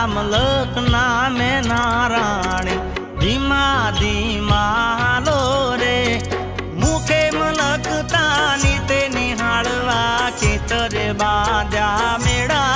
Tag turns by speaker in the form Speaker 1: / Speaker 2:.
Speaker 1: મલક નામે નારાણી ધીમા ધીમા હાલો રે મુખે મલકતાની તે નિહાળવા ખેતરે બાંધ્યા મેળા